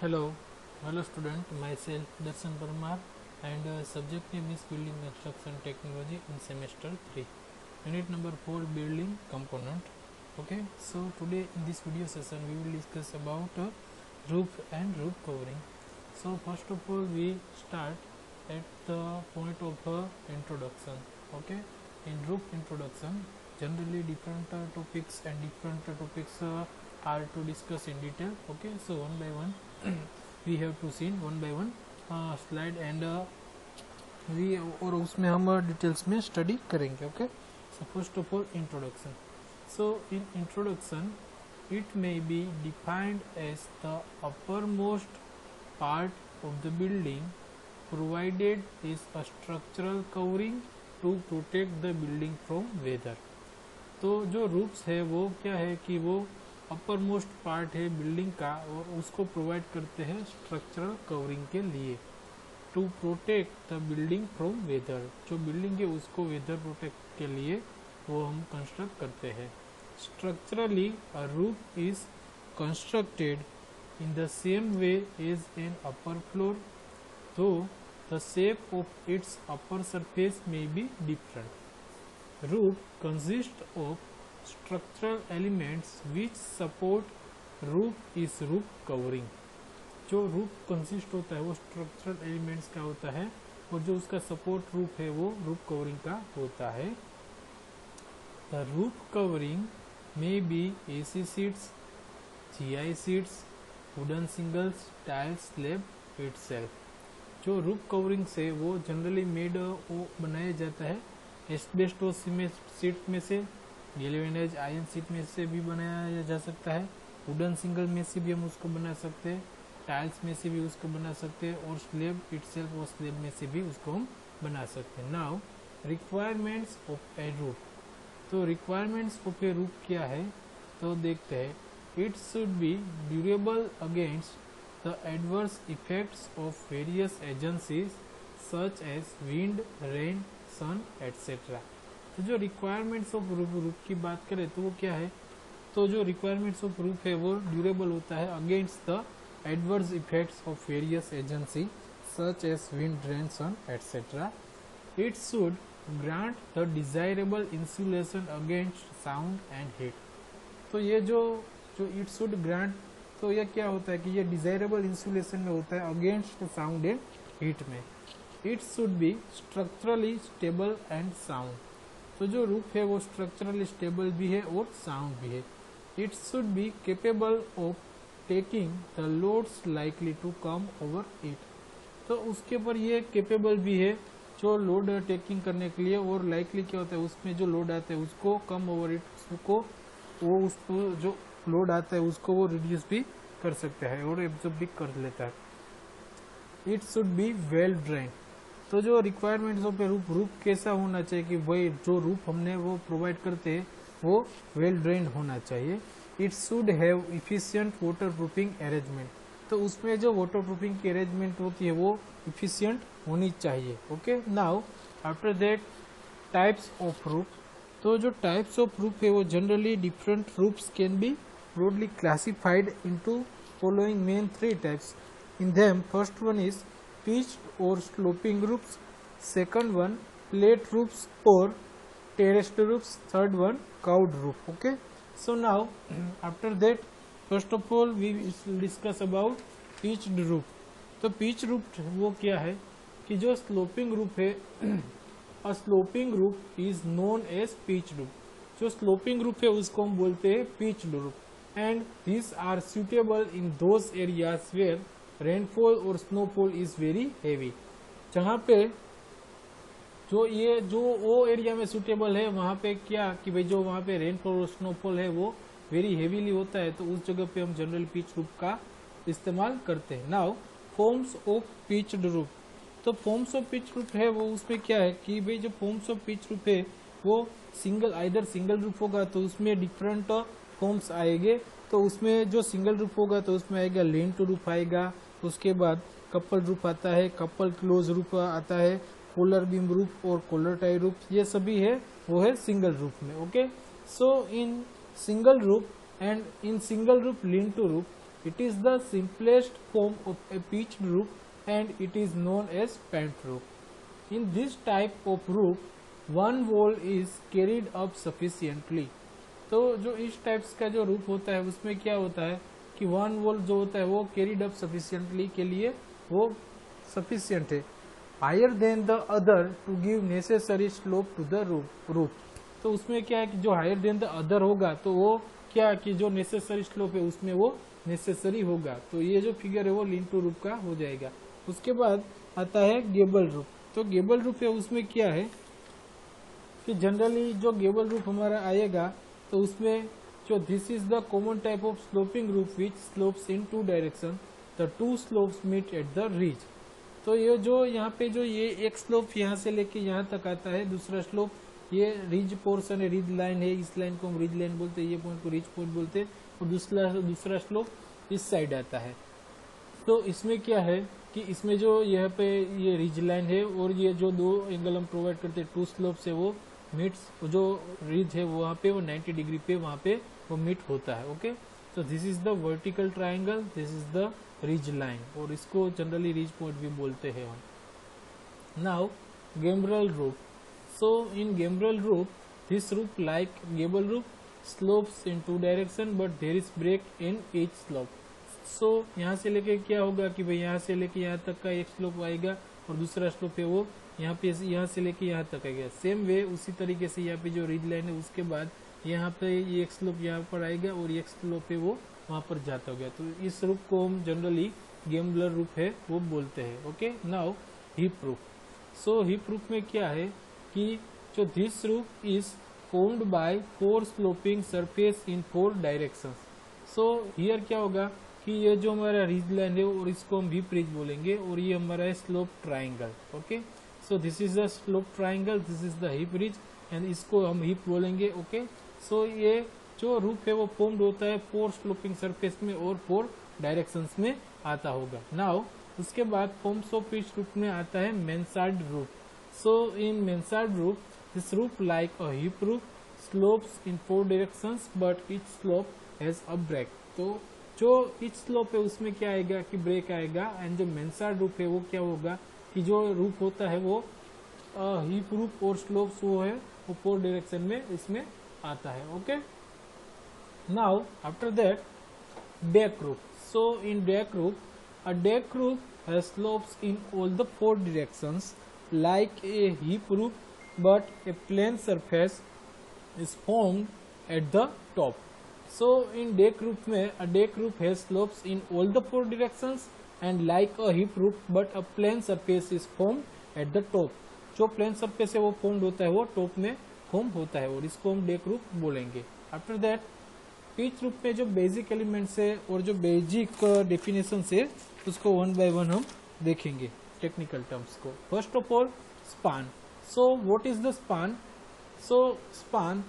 Hello, student. Myself Darshan Parmar, and subject name is Building Construction Technology in semester 3. Unit number 4, Building Component. Okay, so today in this video session we will discuss about roof and roof covering. So first of all we start at the point of introduction. Okay, in roof introduction generally different topics are to discuss in detail. Okay, so one by one we have to see one by one slide and we और उसमें हम details में study करेंगे. Okay, so first of all introduction. So in introduction it may be defined as the uppermost part of the building provided is a structural covering to protect the building from weather. तो जो roofs है वो क्या है कि वो upper most part है building का और उसको प्रोवाइड करते हैं स्ट्रक्चरल कवरिंग के लिए to protect the building from weather. जो बिल्डिंग है उसको वेदर प्रोटेक्ट के लिए वो हम कंस्ट्रक्ट करते हैं. Structurally a roof is constructed in the same way as an upper floor, तो the shape of its upper surface may be different. Roof consists of structural elements which support roof is roof covering. जो roof consist होता है वो structural elements का होता है और जो उसका support roof है वो roof covering का होता है. The roof covering may be AC sheets, GI sheets, wooden shingles, tiles, slab itself. जो roof covering से वो generally made वो बनाया जाता है एस्बेस्टोस सीट में से, गैल्वेनाइज्ड आयरन सीट में से भी बनाया जा सकता है, वुडन सिंगल में से भी हम उसको बना सकते हैं, टाइल्स में से भी उसको बना सकते हैं और स्लेब इटसेल्फ और स्लेब में से भी उसको हम बना सकते हैं. Now requirements of a roof. तो रिक्वायरमेंट्स ऑफ ए रूफ क्या है तो देखते हैं. It should be durable against the adverse effects of various agencies such as wind, rain, sun etcetera. तो जो रिक्वायरमेंट्स ऑफ रूफ की बात करें तो वो क्या है, तो जो रिक्वायरमेंट्स ऑफ रूफ है वो ड्यूरेबल होता है against the adverse effects of various agency such as wind, rain, sun etcetera. It should grant the desirable insulation against sound and heat. तो ये जो इट शुड ग्रांट, तो ये क्या होता है कि ये डिजायरेबल इंसुलेशन में होता है अगेंस्ट साउंड एंड हीट में. It should B structurally stable and sound. तो जो रूफ है वो स्ट्रक्चरली स्टेबल भी है और साउंड भी है. It should be capable of taking the loads likely to come over it. तो उसके ऊपर ये केपेबल भी है जो लोड टेकिंग करने के लिए, और लाइकली क्या होता है उसमें जो लोड आता है उसको कम ओवर इट, उसको जो लोड आता है उसको वो रिड्यूस भी कर सकता है और एब्जॉर्ब भी कर लेता है. It should be well drain. तो जो रिक्वायरमेंट्स ऑफ रूफ कैसा होना चाहिए कि वही जो रूफ हमने वो प्रोवाइड करते हैं वो वेल ड्रेन्ड होना चाहिए. It should have efficient water proofing arrangement. तो उसमें जो वाटर प्रूफिंग की अरेंजमेंट होती है वो इफिशिएंट होनी चाहिए. Okay, now after that types of roof. तो जो टाइप्स ऑफ रूफ है वो generally different roofs can be broadly classified into following main 3 types. In them, first one is pitched or sloping roofs, second one plate roofs or terraced roofs, third one cowed roof. Okay, so now after that first of all we will discuss about pitched roof. तो pitched roof वो क्या है कि जो sloping roof है a sloping roof is known as pitched roof. जो sloping roof है उसको हम बोलते हैं pitched roof, and these are suitable in those areas where rainfall और स्नोफॉल इज वेरी हेवी. जहाँ पे जो वो एरिया में सुटेबल है वहाँ पे क्या कि भाई जो वहाँ पे रेनफॉल और स्नोफॉल है वो वेरी हेवीली होता है, तो उस जगह पे हम जनरल पिच रूफ का इस्तेमाल करते हैं. Now forms of pitched roof. तो फॉर्म्स ऑफ पिच रूफ है वो उसमें क्या है कि भाई जो फॉर्म्स ऑफ पिच रूफ है वो सिंगल रूफ होगा तो उसमें डिफरेंट फॉर्म्स आएंगे. तो उसमें जो सिंगल रूफ होगा तो उसमें आएगा लेंट रूफ आएगा, उसके बाद कपल रूफ आता है, कपल क्लोज रूफ आता है, कॉलर बीम रूफ और कॉलर टाई रूफ, ये सभी है वो है सिंगल रूफ में. Okay, so in single roof and in single roof lean to roof It is the simplest form of a pitched roof and it is known as pent roof. In this type of roof, one wall is carried up sufficiently. तो जो इस types का जो roof होता है उसमें क्या होता है कि वन वॉल जो होता है वो कैरिड अप सफिशिएंटली के लिए वो सफिशिएंट है, higher than the other to give necessary slope to the roof. तो उसमें क्या है कि जो हायर देन द अदर होगा तो वो क्या कि जो नेसेसरी स्लोप है उसमें वो नेसेसरी होगा। तो ये जो फिगर है वो लिंटू रूफ का हो जाएगा। उसके बाद आता है गेबल रूफ। तो गेबल रूफ है उसमें क्या है कि जनरली जो गेबल रूफ हमारा आएगा तो उसमें जो this is the common type of sloping roof which slopes in two direction, the two slopes meet at the ridge. तो ये जो यहाँ पे जो ये एक स्लोप यहाँ से लेके यहाँ तक आता है, दूसरा स्लोप ये रिज पोर्शन है, रिज लाइन है, इस लाइन को हम रिज लाइन बोलते हैं, ये पॉइंट को रिज पॉइंट बोलते हैं, और दूसरा स्लोप इस साइड आता है। तो इसमें क्या है कि इसमें जो यहाँ पे ये रिज लाइन है और ये जो दो एंगल हम प्रोवाइड करते हैं टू स्लोप से वो मीट्स, जो रिज है वहाँ पे वो 90 डिग्री पे वहाँ पे वो मीट होता है। Okay, so this is the vertical triangle, this is the ridge line, और इसको जनरली रिज पॉइंट भी बोलते हैं हम। Now gambrel roof. So in gambrel roof this roof like gable roof slopes in two direction but there is break in each slope. So यहाँ से लेके क्या होगा कि भाई यहाँ से लेके यहाँ तक का एक स्लोप आएगा और दूसरा स्लोप है वो यहाँ पे यहाँ से लेके यहाँ तक आएगा। सेम वे उसी तरीके से यहाँ पे जो रिज लाइन है उसके बाद यहाँ पे ये एक स्लोप यहाँ पर आएगा और एक स्लोप है वो वहाँ पर जाता हो गया। तो इस रूप को हम जनरली गैम्बलर रूप है वो बोलते हैं। Okay, now hip roof. So hip roof में क्या है कि जो this roof is formed by 4 sloping surface in 4 directions. So here क्या होगा कि ये जो हमारा रिज लाइन है और इसको हम हिप रिज बोलेंगे और ये हमारा है slope triangle. Okay, so this is the slope triangle, this is the hip ridge and इसको हम हिप बोलेंगे। ओके, सो ये जो रूफ है वो फॉर्म्ड होता है 4 स्लोपिंग सरफेस में और 4 डायरेक्शंस में आता होगा। नाउ उसके बाद फॉर्म्स ऑफ पिच रूफ में आता है mansard roof. So in mansard roof this roof like a hip roof slopes in 4 directions but each slope has a break. तो जो ईच स्लोप है उसमें क्या आएगा कि ब्रेक आएगा, एंड जो मेंसार्ड रूफ है वो क्या होगा कि जो रूफ होता है वो हिप रूफ और स्लोप्स वो है वो 4 डायरेक्शन में इसमें आता है। Okay, now after that deck roof. So in deck roof a deck roof has slopes in all the 4 directions like a hip roof, but a plain surface is formed at the top. So in deck roof में a deck roof has slopes in all the 4 directions and like a hip roof, but a plain surface is formed at the top. जो plain surface है वो formed होता है वो top में form होता है और इसको हम deck roof बोलेंगे। After that पिच रूफ में जो बेसिक एलिमेंट्स है और जो बेसिक डेफिनेशन है उसको वन बाय वन हम देखेंगे टेक्निकल टर्म्स को। First of all span. So what is the span? So span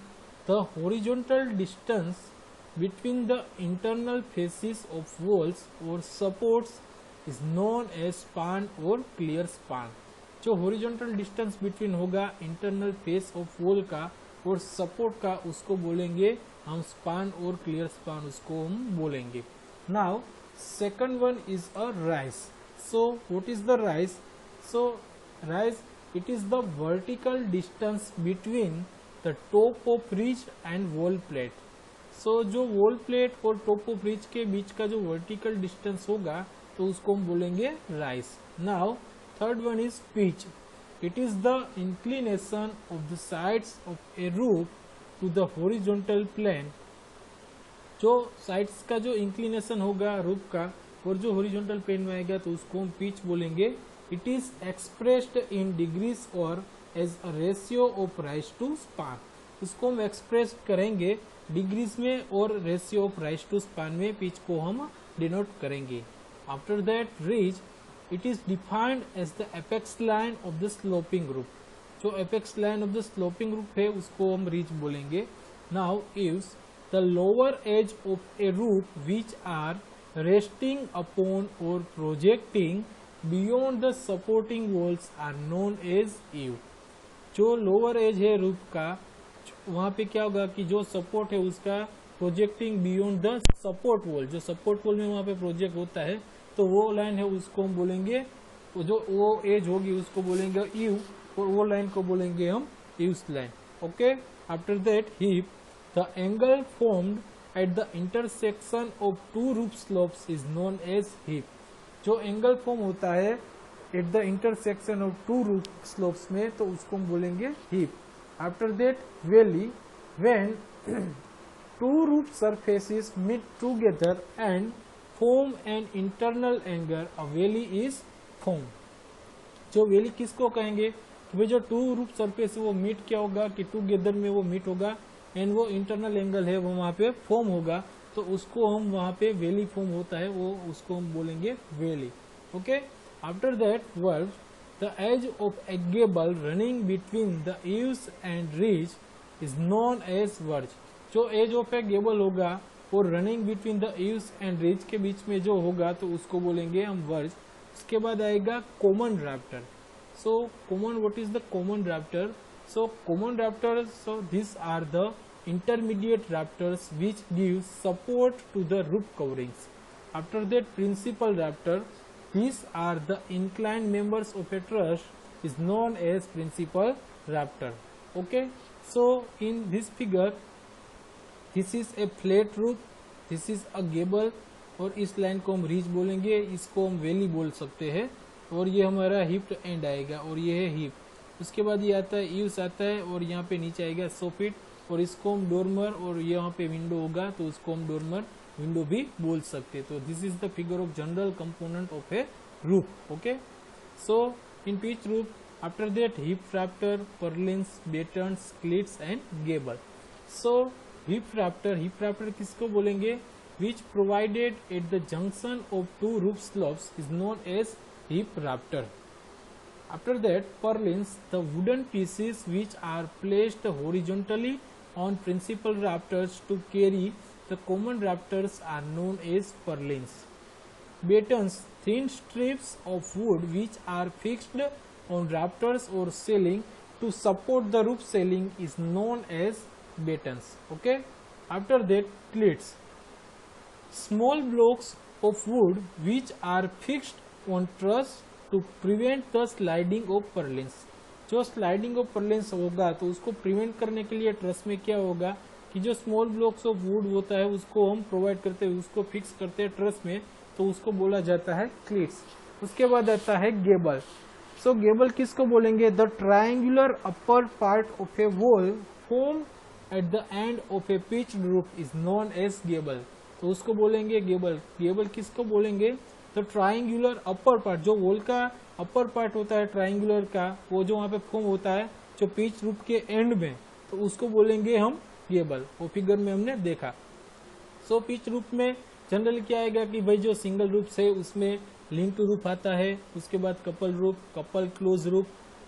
the horizontal distance between the internal faces of walls और supports is known as span और clear span. जो horizontal distance between होगा internal face of wall का और support का उसको बोलेंगे हम स्पान और क्लियर स्पान उसको हम बोलेंगे। Now second one is a rise. So what is the rise? So rise it is the vertical distance between the top of ridge and wall plate. So जो wall plate और top of ridge के बीच का जो vertical distance होगा तो उसको हम बोलेंगे rise. Now third one is pitch. It is the inclination of the sides of a roof to the horizontal plane. जो साइड्स का जो इंक्लिनेशन होगा रूफ का और जो हॉरिजॉन्टल प्लेन में आएगा तो उसको हम पिच बोलेंगे। It is expressed in degrees और as a ratio of rise to span. उसको हम एक्सप्रेस करेंगे डिग्रीज में और ratio of rise to span में पिच को हम डिनोट करेंगे। After that ridge, it is defined as the apex line of the sloping roof. जो apex line of the sloping roof है उसको हम रिज बोलेंगे। Now eaves the lower edge of a roof which are resting upon और projecting beyond the supporting walls are known as eave. जो lower edge है roof का वहाँ पे क्या होगा कि जो सपोर्ट है उसका projecting beyond the support wall, जो सपोर्ट वॉल में वहाँ पे प्रोजेक्ट होता है तो वो लाइन है उसको हम बोलेंगे, जो वो एज होगी उसको बोलेंगे यू, और वो लाइन को बोलेंगे हम use line. Okay, after that hip, the angle formed at the intersection of two roof slopes is known as hip. जो एंगल फॉर्म होता है at the intersection of two roof slopes में तो उसको हम बोलेंगे hip. After that valley, when two roof surfaces meet together and form an internal angle, a valley is formed। जो valley किसको कहेंगे कि भाई जो टू रूफ सरफेस वो मीट क्या होगा कि टूगेदर में वो मीट होगा एंड वो इंटरनल एंगल है वो वहाँ पे फॉर्म होगा, तो उसको हम वहाँ पे वैली फॉर्म होता है वो उसको हम बोलेंगे valley. Okay, after that word, the edge of a gable running between the eaves and ridge is known as verge. जो एज ऑफ ए गेबल होगा और running between the eaves and ridge के बीच में जो होगा तो उसको बोलेंगे हम वर्ज। उसके बाद आएगा common rafter. So common, what is the common rafter? So common rafter, so this are the intermediate rafters which give support to the roof coverings. After that principal rafter, these are the inclined members of a truss is known as principal rafter. Okay, so in this figure this is a flat roof, this is a gable, और इस line को हम reach बोलेंगे, इसको हम valley बोल सकते हैं, और ये हमारा हिप एंड आएगा और ये है हिप। उसके बाद ये आता है ईव्स आता है और यहाँ पे नीचे आएगा सोफिट, और इसको हम डोरमर, और यहाँ पे विंडो होगा तो उसको हम डोरमर विंडो भी बोल सकते हैं। तो this is the figure of general component of a roof. Okay, so in pitch roof, after that hip rafter, purlins, battens, cleats and gable. So hip rafter किसको बोलेंगे? Which provided at the junction of two roof slopes is known as hip rafter. After that, purlins, the wooden pieces which are placed horizontally on principal rafters to carry the common rafters are known as purlins. Battens, thin strips of wood which are fixed on rafters or ceiling to support the roof ceiling is known as battens. Okay. After that, cleats, small blocks of wood which are fixed on truss to prevent the sliding of purlins। जो sliding of purlins होगा तो उसको prevent करने के लिए truss में क्या होगा कि जो स्मॉल ब्लॉक्स ऑफ वुड होता है उसको हम प्रोवाइड करते हैं, उसको फिक्स करते हैं ट्रस में, तो उसको बोला जाता है क्लिट्स। उसके बाद आता है गेबल। सो गेबल किसको बोलेंगे? The triangular upper part of a wall form at the end of a pitched roof is known as gable, तो उसको बोलेंगे गेबल। गेबल किसको बोलेंगे? तो ट्राइंगुलर अपर पार्ट, जो वॉल का अपर पार्ट होता है ट्राइंगुलर का, वो जो वहाँ पे फॉर्म होता है जो पिच रूफ के एंड में, तो उसको बोलेंगे हम गेबल। वो फिगर में हमने देखा। सो पिच रूफ में जनरली क्या आएगा कि भाई जो सिंगल रूफ है उसमें लिंक टू रूफ आता है, उसके बाद couple roof, couple close roof,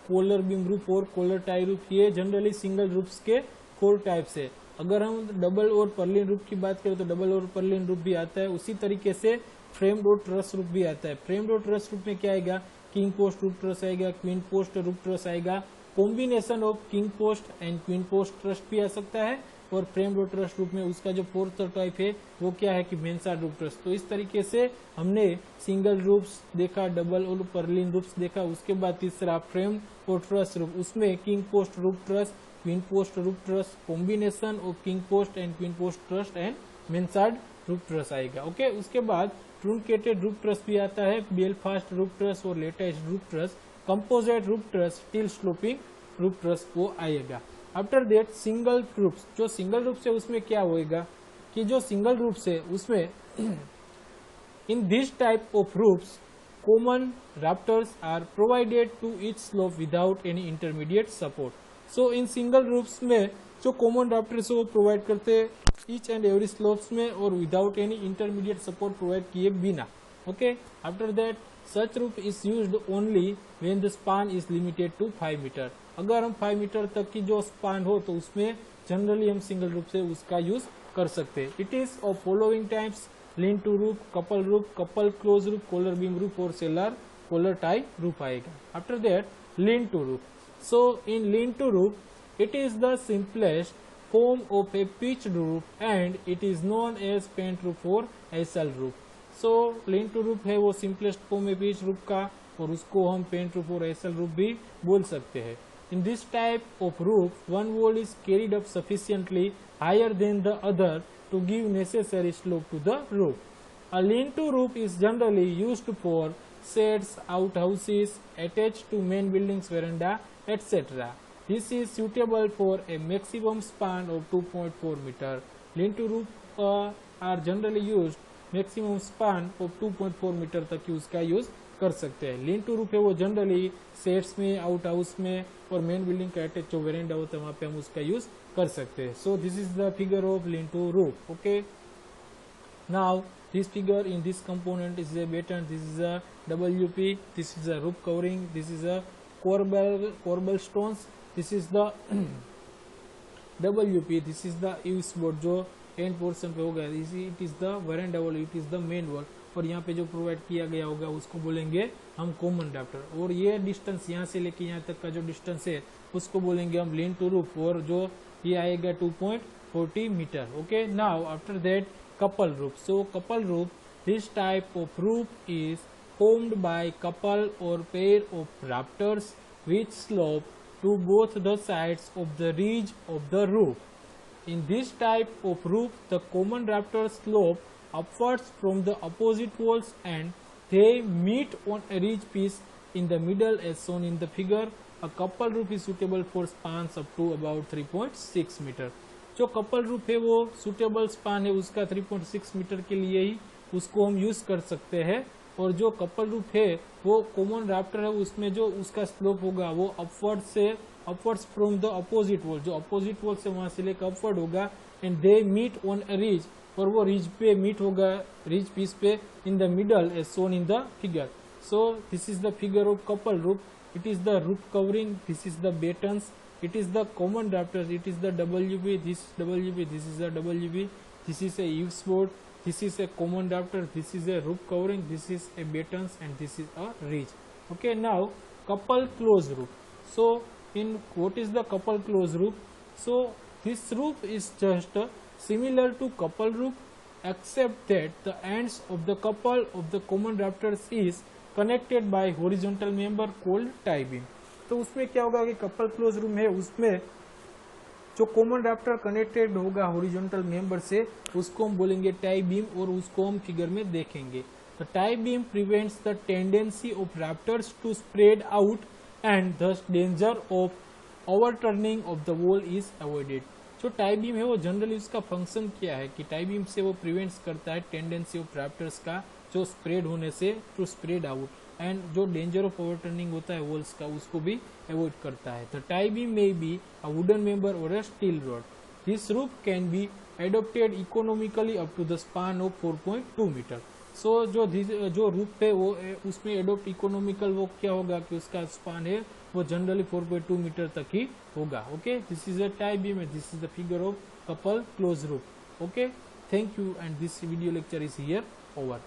collar beam roof और कॉलर टाई रूफ। ये जनरली सिंगल रूफ के 4 टाइप्स है। अगर हम डबल और पर्लिन रूफ की बात करें तो डबल और पर्लिन रूफ भी आता है। उसी तरीके से फ्रेम्ड और ट्रस रूफ भी आता है। फ्रेम्ड और ट्रस रूफ में क्या आएगा? किंग पोस्ट रूफ ट्रस आएगा, क्वीन पोस्ट रूफ ट्रस आएगा, combination of king post and queen post truss भी आ सकता है। और फ्रेम्ड और ट्रस रूफ में उसका जो 4th टाइप है वो क्या है कि मेंसार्ड रूफ ट्रस। तो इस तरीके से हमने सिंगल रूफ्स देखा, डबल और पर्लिन रूफ्स देखा। उसके बाद तीसरा फ्रेम्ड और ट्रस रूफ, उसमें king post roof truss, queen post roof truss, combination of king post and queen post truss and mansard roof truss आएगा। ओके, उसके बाद ट्रूंकेटेड रूफ ट्रस भी आता है, बेलफास्ट रूफ ट्रस और latest roof truss, composite roof truss, steel sloping roof truss वो आएगा। After that single roof, जो सिंगल रूफ से उसमें क्या होएगा कि जो सिंगल रूफ से उसमें in this type of roofs common rafters are provided to each slope without any intermediate support. So in single roofs में जो कॉमन राफ्टर्स वो प्रोवाइड करते हैं ईच एंड एवरी स्लोप्स में और without any intermediate support provide किए बिना। Okay, after that such roof is used only when the span is limited to 5 metre. अगर हम 5 मीटर तक की जो स्पान हो तो उसमें जनरली हम सिंगल रूफ से उसका यूज कर सकते हैं। It is of following types: lean to roof, couple close roof, collar beam roof और सेलर कॉलर टाई रूफ आएगा। After that lean to roof. So in lean to roof it is the simplest form of a pitched roof and it is known as pent roof or SL roof. So lean to roof है वो simplest form है pitched roof का, और उसको हम paint roof और SL roof भी बोल सकते हैं. In this type of roof, one wall is carried up sufficiently higher than the other to give necessary slope to the roof. A lean-to roof is generally used for sheds, outhouses, attached to main buildings, veranda, etc. This is suitable for a maximum span of 2.4 meter. Lean-to roof are generally used maximum span of 2.4 meter तक उसका use कर सकते हैं. लीन to roof है वो generally sets में, out house में और मेन बिल्डिंग का अटैच जो वेरेंडा होता है वहाँ पे हम उसका यूज कर सकते हैं. So this is the figure of lean to roof. Okay, now this figure in this component is a batten, this is a WP, this is a roof covering, this is a corbel stones, this is the WP, this is the use board जो end portion पे होगा, it is the veranda wall, it is the main wall, और यहाँ पे जो provide किया गया होगा उसको बोलेंगे हम कॉमन रैप्टर. और ये डिस्टेंस यहाँ से लेके यहाँ तक का जो डिस्टेंस है उसको बोलेंगे हम लीन टू रूफ, और जो ये आएगा 2.40 metre. Okay, now after that couple roof. So couple roof, this type of roof is formed by couple or pair of rafters which slope to both the sides of the ridge of the roof. In this type of roof, the common rafters slope upwards from the opposite walls and they meet on a ridge piece in the middle as shown in the figure. A couple roof is suitable for spans up to about 3.6 meter. जो couple roof है वो suitable span है उसका 3.6 metre के लिए ही उसको हम use कर सकते हैं. और जो कपल रूफ है वो कॉमन राफ्टर है, उसमें जो उसका स्लोप होगा वो upwards from the opposite wall, जो अपोजिट वॉल से वहां से लेकर अपवर्ड होगा, and they meet on a ridge, और वो रिज पे मीट होगा, रिज पीस पे in the middle as shown in the figure. So this is the figure of couple roof. It is the roof covering, this is the battens, it is the common rafters, it is the WP, this WP, this is the WP, this is a eaves board, this is a common rafter, this is a roof covering, this is a battens, and this is a ridge. Okay, now couple close roof. So in what is the couple close roof? So this roof is just similar to couple roof except that the ends of the couple of the common rafters is connected by horizontal member called tie beam. तो उसमें क्या होगा कि couple close room है उसमें जो common रैफ्टर connected होगा horizontal member से उसको हम बोलेंगे टाई बीम, और उसको हम फिगर में देखेंगे. The tie beam prevents the tendency of rafters to spread out and thus danger of overturning of the wall is avoided. जो टाई बीम है वो जनरली उसका फंक्शन क्या है कि टाई बीम से वो प्रिवेंट्स करता है टेंडेंसी ऑफ रैफ्टर्स का जो स्प्रेड होने से टू स्प्रेड आउट, एंड जो डेंजर ऑफ ओवरटर्निंग होता है वॉल्स का उसको भी अवॉइड करता है. The tie beam may be a wooden member और a steel rod. This roof can be adopted economically up to the span of 4.2 metre. So जो रूफ है वो उसमें एडोप्ट इकोनॉमिकल वो क्या होगा कि उसका स्पान है वो जनरली 4.2 मीटर तक ही होगा. Okay, this is a tie beam and this is the figure of couple close roof. Okay, thank you, and this video lecture is here over.